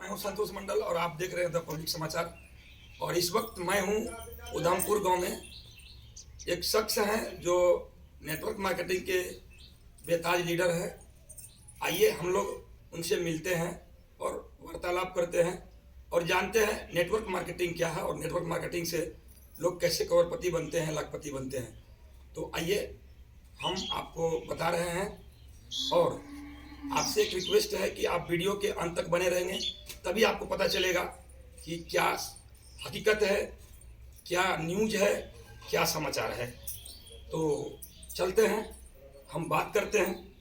मैं हूं संतोष मंडल और आप देख रहे हैं द पब्लिक समाचार। और इस वक्त मैं हूं उधमपुर गांव में। एक शख्स हैं जो नेटवर्क मार्केटिंग के बेताज लीडर है। आइए हम लोग उनसे मिलते हैं और वार्तालाप करते हैं और जानते हैं नेटवर्क मार्केटिंग क्या है और नेटवर्क मार्केटिंग से लोग कैसे करोड़पति बनते हैं, लाखपति बनते हैं। तो आइए हम आपको बता रहे हैं और आपसे एक रिक्वेस्ट है कि आप वीडियो के अंत तक बने रहेंगे, तभी आपको पता चलेगा कि क्या हकीकत है, क्या न्यूज है, क्या समाचार है। तो चलते हैं, हम बात करते हैं।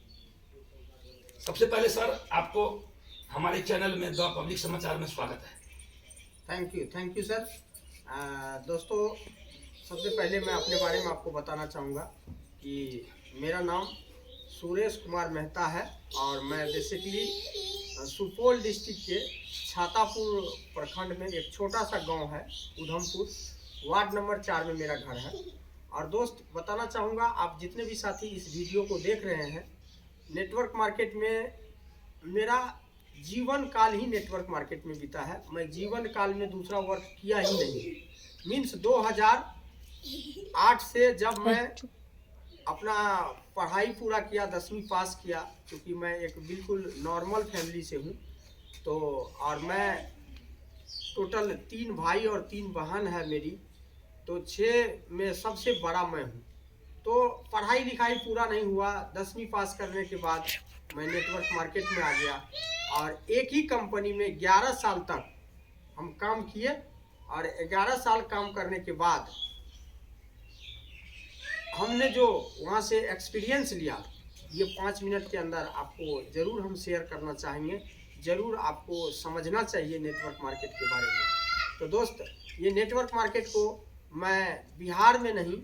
सबसे पहले सर आपको हमारे चैनल में द पब्लिक समाचार में स्वागत है। Thank you sir. दोस्तों, सबसे पहले मैं अपने बारे में आपको बताना चाहूँगा कि मेरा नाम सुरेश कुमार मेहता है और मैं बेसिकली सुपौल डिस्ट्रिक्ट के छातापुर प्रखंड में एक छोटा सा गांव है उधमपुर, वार्ड नंबर 4 में मेरा घर है। और दोस्त, बताना चाहूँगा आप जितने भी साथी इस वीडियो को देख रहे हैं, नेटवर्क मार्केट में मेरा जीवन काल ही नेटवर्क मार्केट में बीता है। मैं जीवन काल में दूसरा वर्क किया ही नहीं। मीन्स 2008 से जब मैं अपना पढ़ाई पूरा किया, 10वीं पास किया, क्योंकि मैं एक बिल्कुल नॉर्मल फैमिली से हूँ। तो और मैं टोटल 3 भाई और 3 बहन है मेरी, तो 6 में सबसे बड़ा मैं हूँ। तो पढ़ाई लिखाई पूरा नहीं हुआ। 10वीं पास करने के बाद मैं नेटवर्क मार्केट में आ गया और एक ही कंपनी में 11 साल तक हम काम किए। और 11 साल काम करने के बाद हमने जो वहाँ से एक्सपीरियंस लिया, ये 5 मिनट के अंदर आपको ज़रूर हम शेयर करना चाहेंगे। ज़रूर आपको समझना चाहिए नेटवर्क मार्केट के बारे में। तो दोस्त, ये नेटवर्क मार्केट को मैं बिहार में नहीं,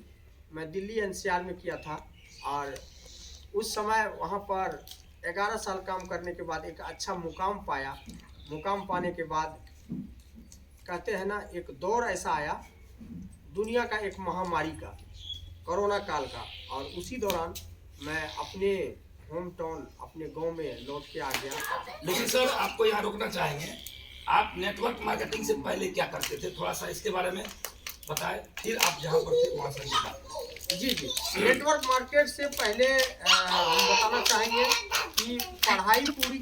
मैं दिल्ली एनसीआर में किया था। और उस समय वहाँ पर 11 साल काम करने के बाद एक अच्छा मुकाम पाया। मुकाम पाने के बाद कहते हैं ना, एक दौर ऐसा आया दुनिया का, एक महामारी का, कोरोना काल का। और उसी दौरान मैं अपने होम टाउन, अपने गांव में लौट के आ गया। लेकिन सर आपको यहाँ रोकना चाहेंगे, आप नेटवर्क मार्केटिंग से पहले क्या करते थे, थोड़ा सा इसके बारे में बताएं, फिर आप जहाँ पर थे वहाँ से। जी, नेटवर्क मार्केट से पहले हम बताना चाहेंगे कि पढ़ाई पूरी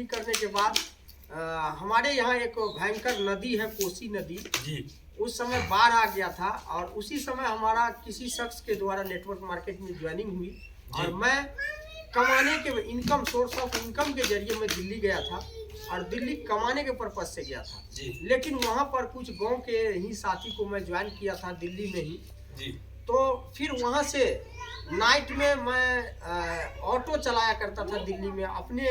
करने के बाद हमारे यहाँ एक भयंकर नदी है, कोसी नदी जी। उस समय बाढ़ आ गया था और उसी समय हमारा किसी शख्स के द्वारा नेटवर्क मार्केट में ज्वाइनिंग हुई और मैं कमाने के इनकम, सोर्स ऑफ इनकम के जरिए मैं दिल्ली गया था और दिल्ली कमाने के पर्पज से गया था जी। लेकिन वहाँ पर कुछ गांव के ही साथी को मैं ज्वाइन किया था दिल्ली में ही जी। तो फिर वहाँ से नाइट में मैं ऑटो चलाया करता था दिल्ली में अपने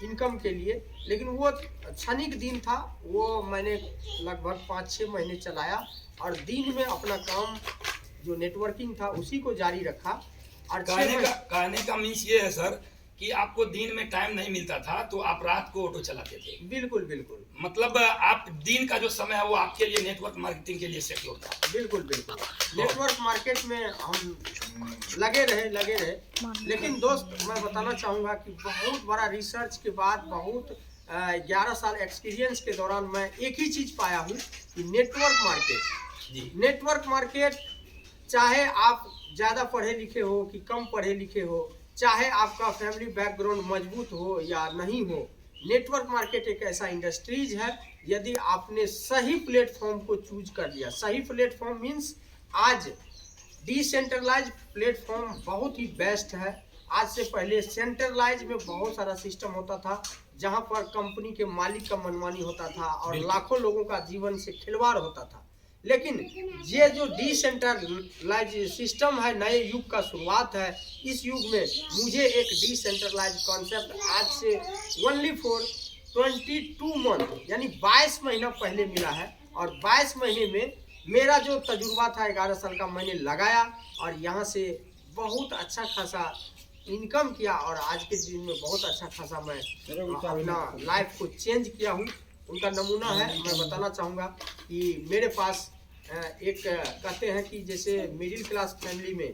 इनकम के लिए। लेकिन वो क्षणिक दिन था, वो मैंने लगभग 5-6 महीने चलाया और दिन में अपना काम जो नेटवर्किंग था उसी को जारी रखा। और कहने का मीन्स ये है सर कि आपको दिन में टाइम नहीं मिलता था तो आप रात को ऑटो चलाते थे। बिल्कुल। मतलब आप दिन का जो समय है वो आपके लिए नेटवर्क मार्केटिंग के लिए सिक्योर था। बिल्कुल। नेटवर्क मार्केट में हम लगे रहे। लेकिन दोस्त, मैं बताना चाहूँगा कि बहुत बड़ा रिसर्च के बाद, बहुत 11 साल एक्सपीरियंस के दौरान मैं एक ही चीज़ पाया हूँ कि नेटवर्क मार्केट चाहे आप ज़्यादा पढ़े लिखे हो कि कम पढ़े लिखे हो, चाहे आपका फैमिली बैकग्राउंड मजबूत हो या नहीं हो, नेटवर्क मार्केट एक ऐसा इंडस्ट्रीज है, यदि आपने सही प्लेटफॉर्म को चूज कर लिया। सही प्लेटफॉर्म मीन्स आज डिसेंट्रलाइज प्लेटफॉर्म बहुत ही बेस्ट है। आज से पहले सेंट्रलाइज में बहुत सारा सिस्टम होता था जहां पर कंपनी के मालिक का मनमानी होता था और लाखों लोगों का जीवन से खिलवाड़ होता था। लेकिन ये जो डिसेंट्रलाइज सिस्टम है, नए युग का शुरुआत है। इस युग में मुझे एक डिसेंट्रलाइज कॉन्सेप्ट आज से ओनली फॉर 22 मंथ यानी 22 महीना पहले मिला है। और 22 महीने में मेरा जो तजुर्बा था 11 साल का, मैंने लगाया और यहाँ से बहुत अच्छा खासा इनकम किया और आज के दिन में बहुत अच्छा खासा मैं अपना लाइफ को चेंज किया हूँ। उनका नमूना है, मैं बताना चाहूँगा कि मेरे पास एक कहते हैं कि जैसे मिडिल क्लास फैमिली में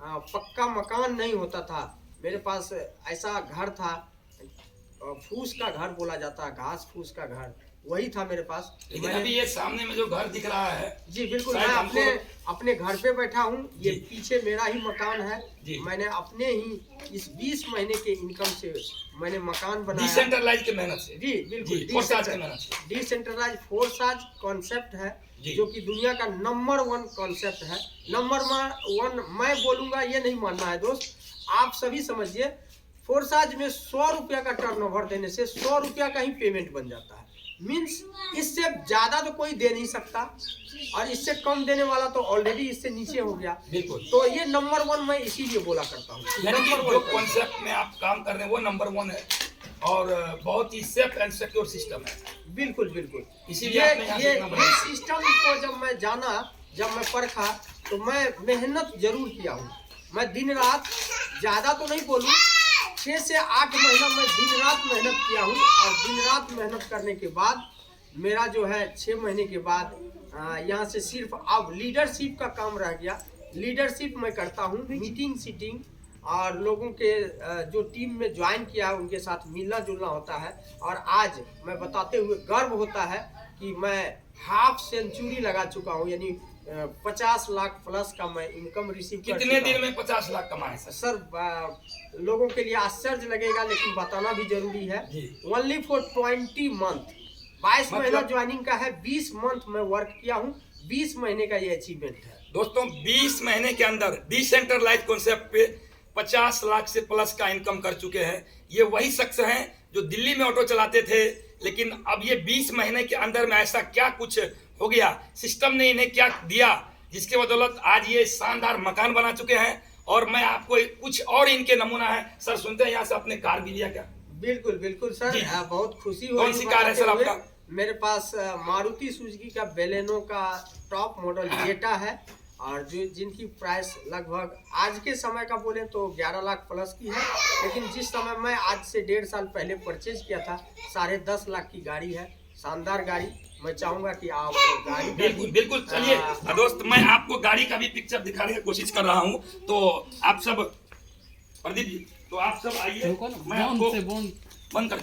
पक्का मकान नहीं होता था, मेरे पास ऐसा घर था फूस का घर बोला जाता है, घास फूस का घर, वही था मेरे पास। लेकिन अभी ये सामने में जो घर दिख रहा है, जी बिल्कुल, शायद मैं अपने घर पे बैठा हूँ। ये जी। पीछे मेरा ही मकान है। जी। मैंने अपने ही इस 20 महीने के इनकम से मैंने मकान बनाया। डिसेंट्रलाइज की मेहनत से, जी बिल्कुल, फोर्साज की मेहनत से। डिसेंट्रलाइज फोर्साज कॉन्सेप्ट है, जी। जो कि दुनिया का नंबर 1 कॉन्सेप्ट है। नंबर 1 मैं बोलूंगा, ये नहीं मानना है दोस्त, आप सभी समझिए। फोर्साज में 100 रुपया का टर्नओवर देने से 100 रुपया का ही पेमेंट बन जाता है। मीन्स इससे ज्यादा तो कोई दे नहीं सकता, और इससे कम देने वाला तो ऑलरेडी इससे नीचे हो गया। बिल्कुल। तो ये नंबर 1 मैं इसीलिए बोला करता हूँ। नंबर जो कॉन्सेप्ट में आप काम कर रहे हैं वो नंबर 1 है, और बहुत ही सेफ एंड सिक्योर सिस्टम है। बिल्कुल बिल्कुल, इसीलिए आपने यहाँ से ये इतना बनाया। सिस्टम को जब मैं जाना, जब मैं परखा, तो मैं मेहनत जरूर किया हूँ। मैं दिन रात, ज्यादा तो नहीं बोलूँ, 6 से 8 महीना मैं दिन रात मेहनत किया हूँ। और दिन रात मेहनत करने के बाद मेरा जो है 6 महीने के बाद यहाँ से सिर्फ अब लीडरशिप का काम रह गया। लीडरशिप मैं करता हूँ, मीटिंग सीटिंग, और लोगों के जो टीम में ज्वाइन किया है उनके साथ मिलना जुलना होता है। और आज मैं बताते हुए गर्व होता है कि मैं हाफ सेंचुरी लगा चुका हूँ, यानी 50 लाख प्लस का मैं इनकम रिसीव कर कितने चुका दिन हूँ। में 50 लाख कमाए सर? सर लोगों के लिए आश्चर्य लगेगा, लेकिन बताना भी जरूरी है। जी। ओनली फॉर 20 मंथ, 22 मतलब महीना ज्वाइनिंग का है, 20 मंथ में वर्क किया हूँ, 20 महीने का ये अचीवमेंट है। दोस्तों 20 महीने के अंदर डिसेंट्रलाइज कॉन्सेप्ट पे 50 लाख से प्लस का इनकम कर चुके हैं। ये वही शख्स हैं जो दिल्ली में ऑटो चलाते थे, लेकिन अब ये 20 महीने के अंदर में ऐसा क्या कुछ हो गया, सिस्टम ने इन्हें क्या दिया, जिसके बदौलत आज ये शानदार मकान बना चुके हैं। और मैं आपको कुछ और इनके नमूना है सर, सुनते हैं यहाँ से। अपने कार भी लिया क्या? बिल्कुल बिल्कुल सर, जी। बहुत खुशी हो कौन रही सी कार है सर बताते हुए। आपका? मेरे पास मारुति सुजुकी का बेलेनो का टॉप मॉडल जेटा है, और जो जिनकी प्राइस लगभग आज के समय का बोले तो 11 लाख प्लस की है। लेकिन जिस समय मैं आज से 1.5 साल पहले परचेज किया था, 10.5 लाख की गाड़ी है, शानदार गाड़ी। मैं चाहूंगा कि आप गाड़ी बिल्कुल बिल्कुल, चलिए दोस्त, मैं आपको गाड़ी का भी पिक्चर दिखाने की कोशिश कर रहा हूँ। तो आप सब, प्रदीप जी, तो आप सब आइए, मैं आपको बंद कर